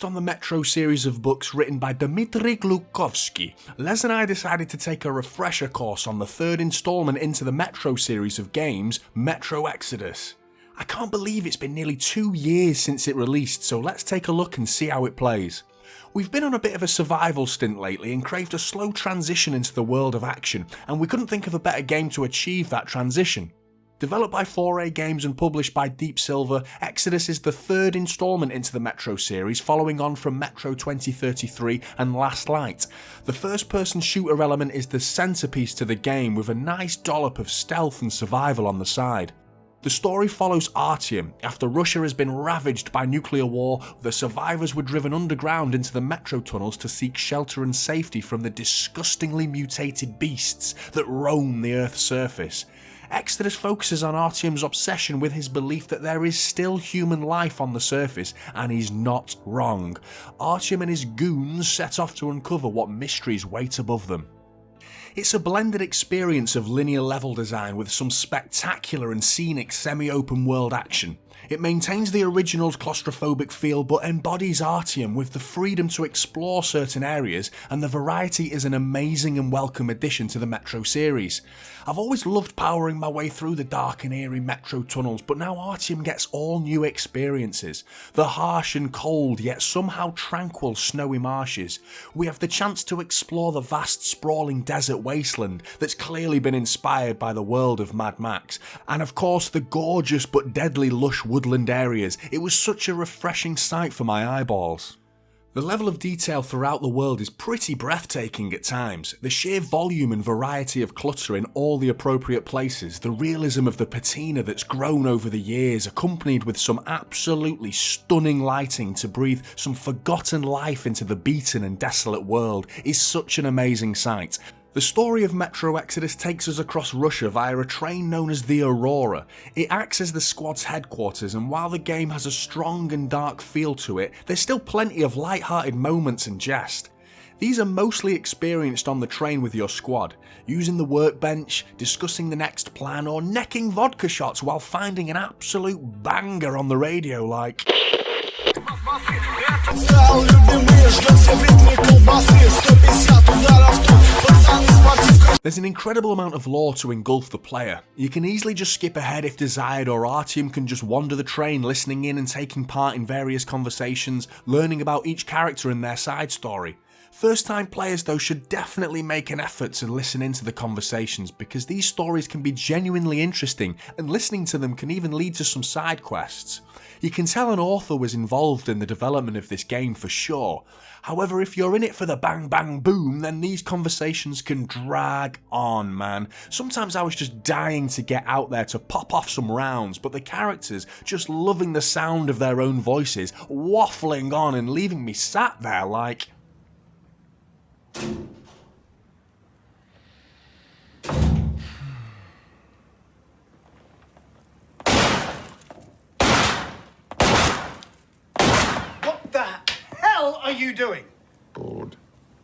Based on the Metro series of books written by Dmitry Glukhovsky, Les and I decided to take a refresher course on the third instalment into the Metro series of games, Metro Exodus. I can't believe it's been nearly 2 years since it released, so let's take a look and see how it plays. We've been on a bit of a survival stint lately and craved a slow transition into the world of action, and we couldn't think of a better game to achieve that transition. Developed by 4A Games and published by Deep Silver, Exodus is the third instalment into the Metro series, following on from Metro 2033 and Last Light. The first-person shooter element is the centrepiece to the game, with a nice dollop of stealth and survival on the side. The story follows Artyom. After Russia has been ravaged by nuclear war, the survivors were driven underground into the metro tunnels to seek shelter and safety from the disgustingly mutated beasts that roam the Earth's surface. Exodus focuses on Artyom's obsession with his belief that there is still human life on the surface, and he's not wrong. Artyom and his goons set off to uncover what mysteries wait above them. It's a blended experience of linear level design with some spectacular and scenic semi-open world action. It maintains the original's claustrophobic feel but embodies Artyom with the freedom to explore certain areas, and the variety is an amazing and welcome addition to the Metro series. I've always loved powering my way through the dark and eerie Metro tunnels, but now Artyom gets all new experiences. The harsh and cold yet somehow tranquil snowy marshes. We have the chance to explore the vast sprawling desert wasteland that's clearly been inspired by the world of Mad Max, and of course the gorgeous but deadly lush woodland areas. It was such a refreshing sight for my eyeballs. The level of detail throughout the world is pretty breathtaking at times. The sheer volume and variety of clutter in all the appropriate places, the realism of the patina that's grown over the years, accompanied with some absolutely stunning lighting to breathe some forgotten life into the beaten and desolate world, is such an amazing sight. The story of Metro Exodus takes us across Russia via a train known as the Aurora. It acts as the squad's headquarters, and while the game has a strong and dark feel to it, there's still plenty of light-hearted moments and jest. These are mostly experienced on the train with your squad, using the workbench, discussing the next plan, or necking vodka shots while finding an absolute banger on the radio like... There's an incredible amount of lore to engulf the player. You can easily just skip ahead if desired, or Artyom can just wander the train listening in and taking part in various conversations, learning about each character and their side story. First time players though should definitely make an effort to listen into the conversations, because these stories can be genuinely interesting and listening to them can even lead to some side quests. You can tell an author was involved in the development of this game for sure. However, if you're in it for the bang bang boom, then these conversations can drag on, man. Sometimes I was just dying to get out there to pop off some rounds, but the characters just loving the sound of their own voices, waffling on and leaving me sat there like... What the hell are you doing? Bored.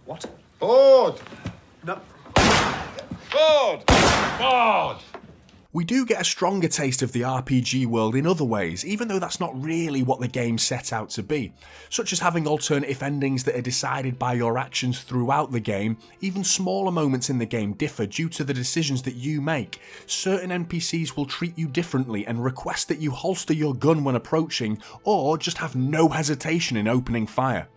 What? Bored! No. Bored! Bored! We do get a stronger taste of the RPG world in other ways, even though that's not really what the game set out to be, such as having alternative endings that are decided by your actions throughout the game. Even smaller moments in the game differ due to the decisions that you make. Certain NPCs will treat you differently and request that you holster your gun when approaching, or just have no hesitation in opening fire.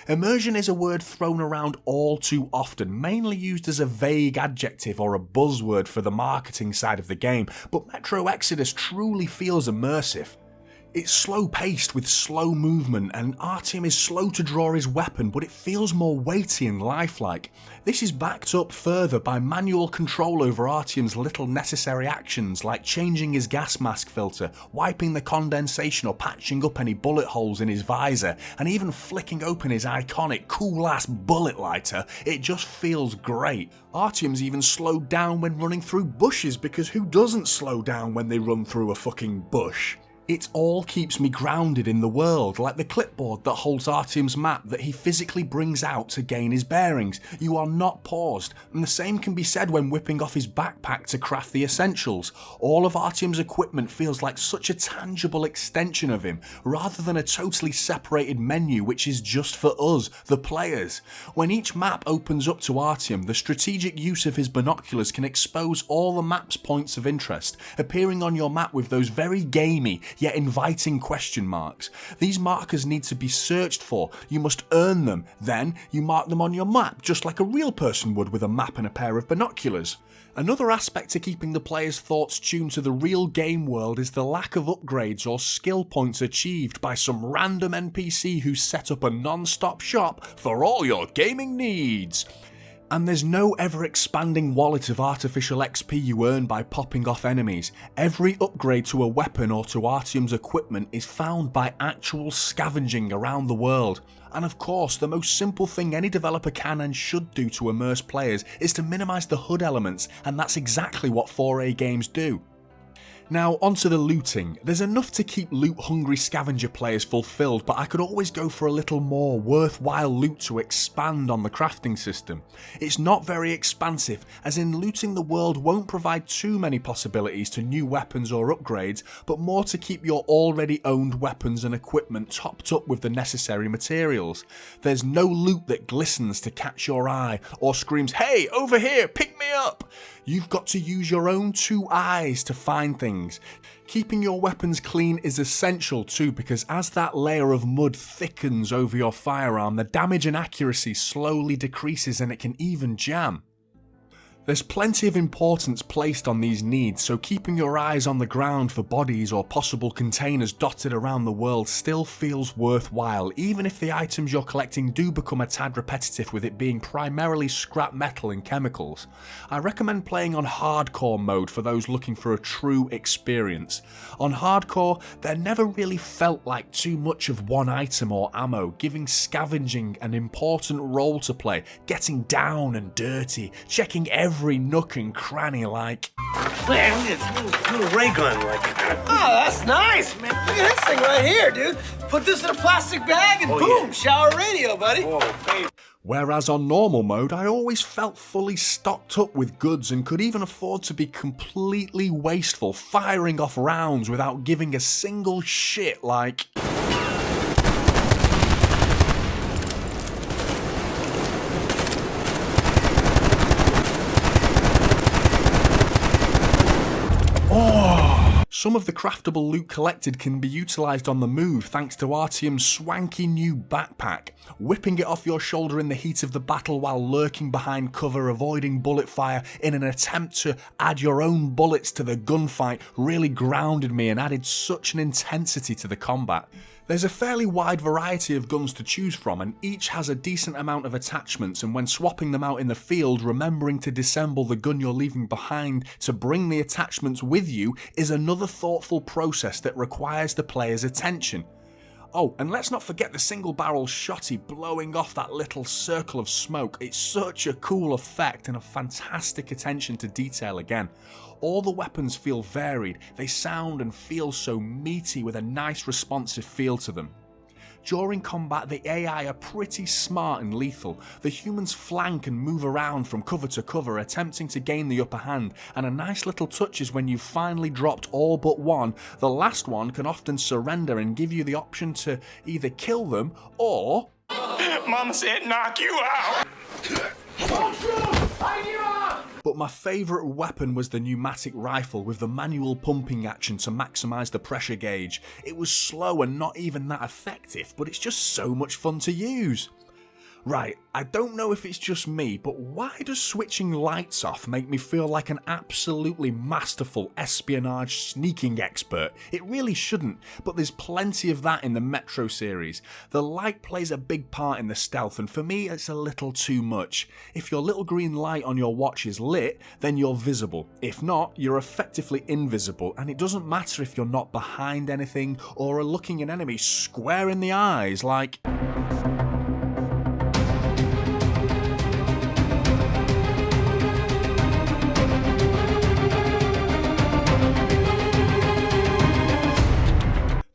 Immersion is a word thrown around all too often, mainly used as a vague adjective or a buzzword for the marketing side of the game, but Metro Exodus truly feels immersive. It's slow paced with slow movement, and Artyom is slow to draw his weapon, but it feels more weighty and lifelike. This is backed up further by manual control over Artyom's little necessary actions, like changing his gas mask filter, wiping the condensation or patching up any bullet holes in his visor, and even flicking open his iconic cool ass bullet lighter. It just feels great. Artyom's even slowed down when running through bushes, because who doesn't slow down when they run through a fucking bush? It all keeps me grounded in the world, like the clipboard that holds Artyom's map that he physically brings out to gain his bearings. You are not paused, and the same can be said when whipping off his backpack to craft the essentials. All of Artyom's equipment feels like such a tangible extension of him, rather than a totally separated menu which is just for us, the players. When each map opens up to Artyom, the strategic use of his binoculars can expose all the map's points of interest, appearing on your map with those very gamey yet inviting question marks. These markers need to be searched for, you must earn them, then you mark them on your map just like a real person would with a map and a pair of binoculars. Another aspect to keeping the player's thoughts tuned to the real game world is the lack of upgrades or skill points achieved by some random NPC who set up a non-stop shop for all your gaming needs. And there's no ever-expanding wallet of artificial XP you earn by popping off enemies. Every upgrade to a weapon or to Artyom's equipment is found by actual scavenging around the world. And of course, the most simple thing any developer can and should do to immerse players is to minimise the HUD elements, and that's exactly what 4A games do. Now onto the looting. There's enough to keep loot-hungry scavenger players fulfilled, but I could always go for a little more worthwhile loot to expand on the crafting system. It's not very expansive, as in looting the world won't provide too many possibilities to new weapons or upgrades, but more to keep your already owned weapons and equipment topped up with the necessary materials. There's no loot that glistens to catch your eye, or screams, "Hey, over here, pick me up!" You've got to use your own two eyes to find things. Keeping your weapons clean is essential too, because as that layer of mud thickens over your firearm, the damage and accuracy slowly decreases and it can even jam. There's plenty of importance placed on these needs, so keeping your eyes on the ground for bodies or possible containers dotted around the world still feels worthwhile, even if the items you're collecting do become a tad repetitive with it being primarily scrap metal and chemicals. I recommend playing on hardcore mode for those looking for a true experience. On hardcore, there never really felt like too much of one item or ammo, giving scavenging an important role to play, getting down and dirty, checking every nook and cranny like... It's a little ray gun like that. Oh, that's nice, man. Look at this thing right here, dude. Put this in a plastic bag and boom, yeah. Shower radio, buddy. Whoa, babe. Whereas on normal mode, I always felt fully stocked up with goods and could even afford to be completely wasteful, firing off rounds without giving a single shit like... Some of the craftable loot collected can be utilised on the move thanks to Artyom's swanky new backpack. Whipping it off your shoulder in the heat of the battle while lurking behind cover, avoiding bullet fire in an attempt to add your own bullets to the gunfight really grounded me and added such an intensity to the combat. There's a fairly wide variety of guns to choose from, and each has a decent amount of attachments, and when swapping them out in the field, remembering to disassemble the gun you're leaving behind to bring the attachments with you is another thoughtful process that requires the player's attention. Oh, and let's not forget the single barrel shotty blowing off that little circle of smoke. It's such a cool effect and a fantastic attention to detail again. All the weapons feel varied, they sound and feel so meaty with a nice responsive feel to them. During combat, the AI are pretty smart and lethal. The humans flank and move around from cover to cover, attempting to gain the upper hand, and a nice little touch is when you've finally dropped all but one, the last one can often surrender and give you the option to either kill them or... Mama said knock you out! But my favourite weapon was the pneumatic rifle with the manual pumping action to maximise the pressure gauge. It was slow and not even that effective, but it's just so much fun to use. Right, I don't know if it's just me, but why does switching lights off make me feel like an absolutely masterful espionage sneaking expert? It really shouldn't, but there's plenty of that in the Metro series. The light plays a big part in the stealth, and for me it's a little too much. If your little green light on your watch is lit, then you're visible. If not, you're effectively invisible, and it doesn't matter if you're not behind anything or are looking an enemy square in the eyes like...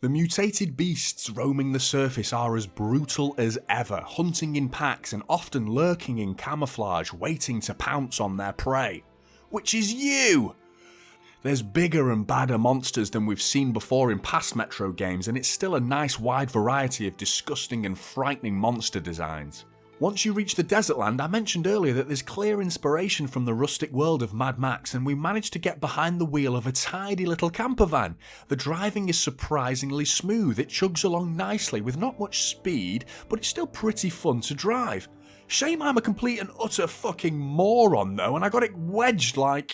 The mutated beasts roaming the surface are as brutal as ever, hunting in packs and often lurking in camouflage, waiting to pounce on their prey. Which is you! There's bigger and badder monsters than we've seen before in past Metro games, and it's still a nice wide variety of disgusting and frightening monster designs. Once you reach the desert land, I mentioned earlier that there's clear inspiration from the rustic world of Mad Max, and we managed to get behind the wheel of a tidy little camper van. The driving is surprisingly smooth, it chugs along nicely with not much speed, but it's still pretty fun to drive. Shame I'm a complete and utter fucking moron though, and I got it wedged like...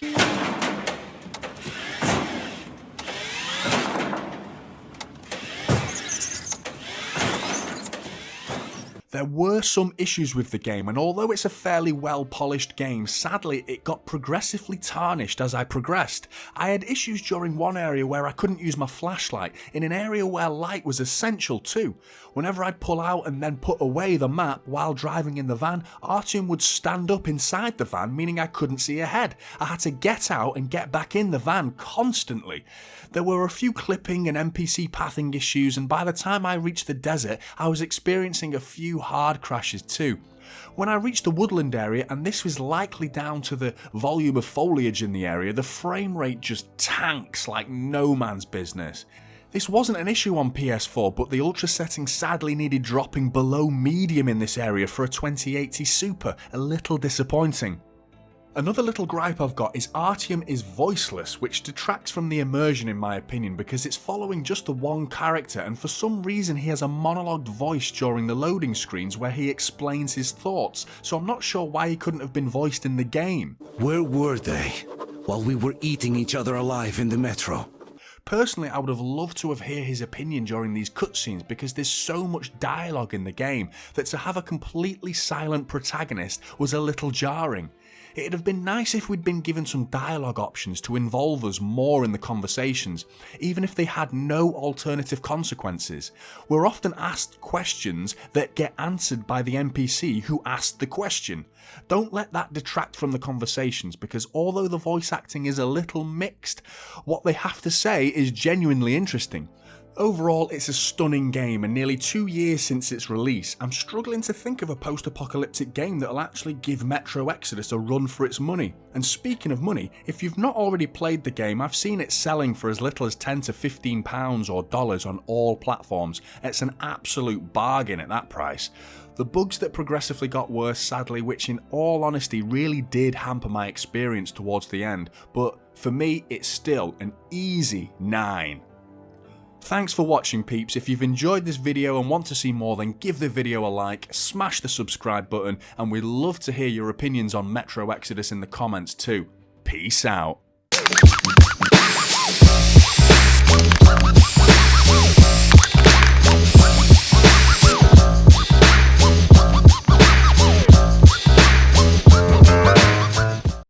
There were some issues with the game, and although it's a fairly well polished game, sadly it got progressively tarnished as I progressed. I had issues during one area where I couldn't use my flashlight, in an area where light was essential too. Whenever I'd pull out and then put away the map while driving in the van, Artyom would stand up inside the van, meaning I couldn't see ahead. I had to get out and get back in the van constantly. There were a few clipping and NPC pathing issues, and by the time I reached the desert, I was experiencing a few hard crashes too. When I reached the woodland area, and this was likely down to the volume of foliage in the area, the frame rate just tanks like no man's business. This wasn't an issue on PS4, but the ultra setting sadly needed dropping below medium in this area for a 2080 Super, a little disappointing. Another little gripe I've got is Artyom is voiceless, which detracts from the immersion in my opinion because it's following just the one character, and for some reason he has a monologued voice during the loading screens where he explains his thoughts, so I'm not sure why he couldn't have been voiced in the game. Where were they while we were eating each other alive in the metro? Personally, I would have loved to have heard his opinion during these cutscenes because there's so much dialogue in the game that to have a completely silent protagonist was a little jarring. It'd have been nice if we'd been given some dialogue options to involve us more in the conversations, even if they had no alternative consequences. We're often asked questions that get answered by the NPC who asked the question. Don't let that detract from the conversations because although the voice acting is a little mixed, what they have to say is genuinely interesting. Overall, it's a stunning game, and nearly 2 years since its release, I'm struggling to think of a post-apocalyptic game that'll actually give Metro Exodus a run for its money. And speaking of money, if you've not already played the game, I've seen it selling for as little as £10 to £15 or dollars on all platforms. It's an absolute bargain at that price. The bugs that progressively got worse, sadly, which in all honesty really did hamper my experience towards the end, but for me it's still an easy 9. Thanks for watching peeps. If you've enjoyed this video and want to see more, then give the video a like, smash the subscribe button, and we'd love to hear your opinions on Metro Exodus in the comments too. Peace out.